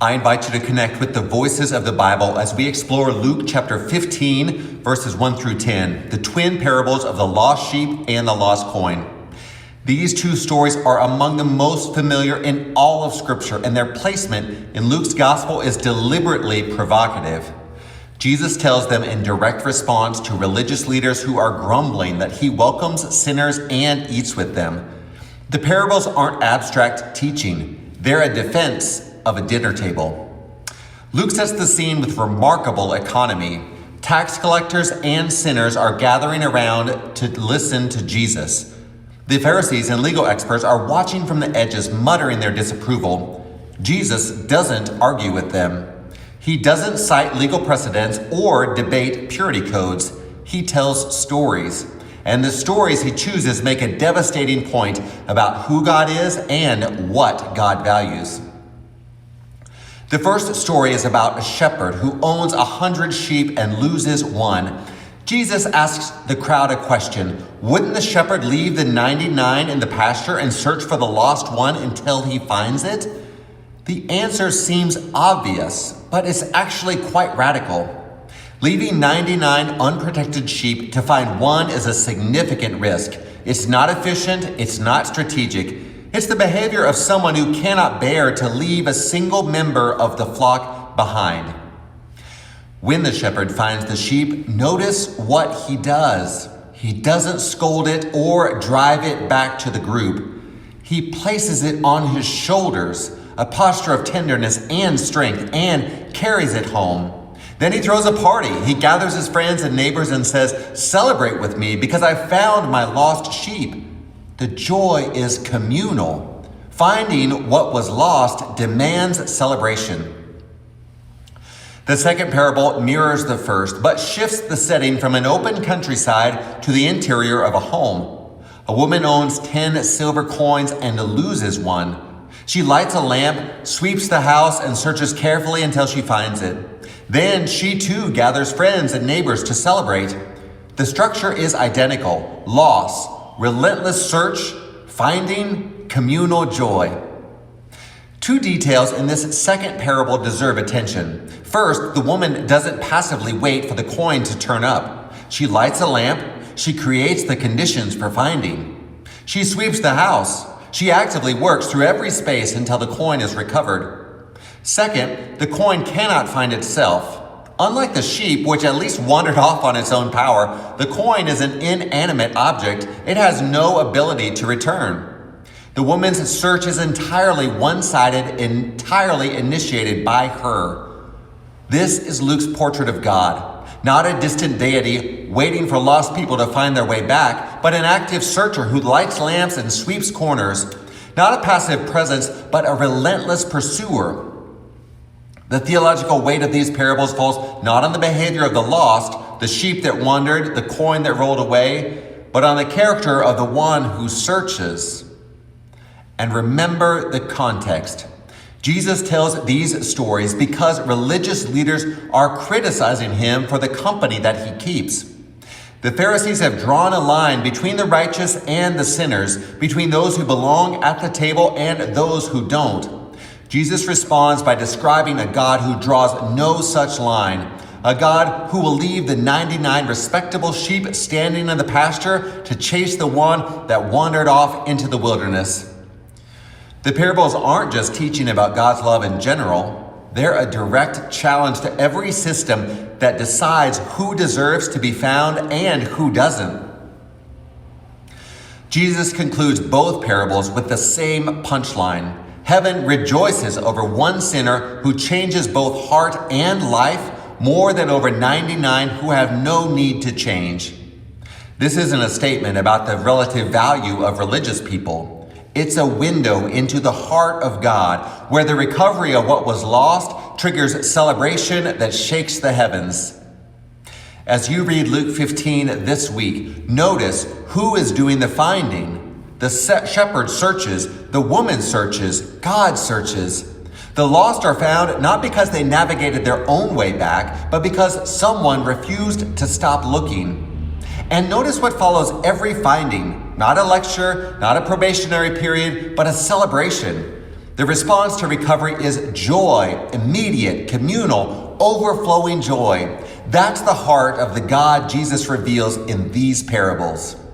I invite you to connect with the voices of the Bible as we explore Luke chapter 15, verses 1 through 10, the twin parables of the lost sheep and the lost coin. These two stories are among the most familiar in all of Scripture, and their placement in Luke's gospel is deliberately provocative. Jesus tells them in direct response to religious leaders who are grumbling that he welcomes sinners and eats with them. The parables aren't abstract teaching. They're a defense of a dinner table. Luke sets the scene with remarkable economy. Tax collectors and sinners are gathering around to listen to Jesus. The Pharisees and legal experts are watching from the edges, muttering their disapproval. Jesus doesn't argue with them. He doesn't cite legal precedents or debate purity codes. He tells stories. And the stories he chooses make a devastating point about who God is and what God values. The first story is about a shepherd who owns 100 sheep and loses one. Jesus asks the crowd a question. Wouldn't the shepherd leave the 99 in the pasture and search for the lost one until he finds it? The answer seems obvious, but it's actually quite radical. Leaving 99 unprotected sheep to find one is a significant risk. It's not efficient, it's not strategic. It's the behavior of someone who cannot bear to leave a single member of the flock behind. When the shepherd finds the sheep, notice what he does. He doesn't scold it or drive it back to the group. He places it on his shoulders, a posture of tenderness and strength, and carries it home. Then he throws a party. He gathers his friends and neighbors and says, "Celebrate with me because I found my lost sheep." The joy is communal. Finding what was lost demands celebration. The second parable mirrors the first, but shifts the setting from an open countryside to the interior of a home. A woman owns 10 silver coins and loses one. She lights a lamp, sweeps the house, and searches carefully until she finds it. Then she too gathers friends and neighbors to celebrate. The structure is identical: loss, relentless search, finding, communal joy. Two details in this second parable deserve attention. First, the woman doesn't passively wait for the coin to turn up. She lights a lamp. She creates the conditions for finding. She sweeps the house. She actively works through every space until the coin is recovered. Second, the coin cannot find itself. Unlike the sheep, which at least wandered off on its own power, the coin is an inanimate object. It has no ability to return. The woman's search is entirely one-sided, entirely initiated by her. This is Luke's portrait of God, not a distant deity waiting for lost people to find their way back, but an active searcher who lights lamps and sweeps corners. Not a passive presence, but a relentless pursuer. The theological weight of these parables falls not on the behavior of the lost, the sheep that wandered, the coin that rolled away, but on the character of the one who searches. And remember the context. Jesus tells these stories because religious leaders are criticizing him for the company that he keeps. The Pharisees have drawn a line between the righteous and the sinners, between those who belong at the table and those who don't. Jesus responds by describing a God who draws no such line, a God who will leave the 99 respectable sheep standing in the pasture to chase the one that wandered off into the wilderness. The parables aren't just teaching about God's love in general. They're a direct challenge to every system that decides who deserves to be found and who doesn't. Jesus concludes both parables with the same punchline. Heaven rejoices over one sinner who changes both heart and life more than over 99 who have no need to change. This isn't a statement about the relative value of religious people. It's a window into the heart of God, where the recovery of what was lost triggers celebration that shakes the heavens. As you read Luke 15 this week, notice who is doing the finding. The shepherd searches, the woman searches, God searches. The lost are found not because they navigated their own way back, but because someone refused to stop looking. And notice what follows every finding. Not a lecture, not a probationary period, but a celebration. The response to recovery is joy, immediate, communal, overflowing joy. That's the heart of the God Jesus reveals in these parables.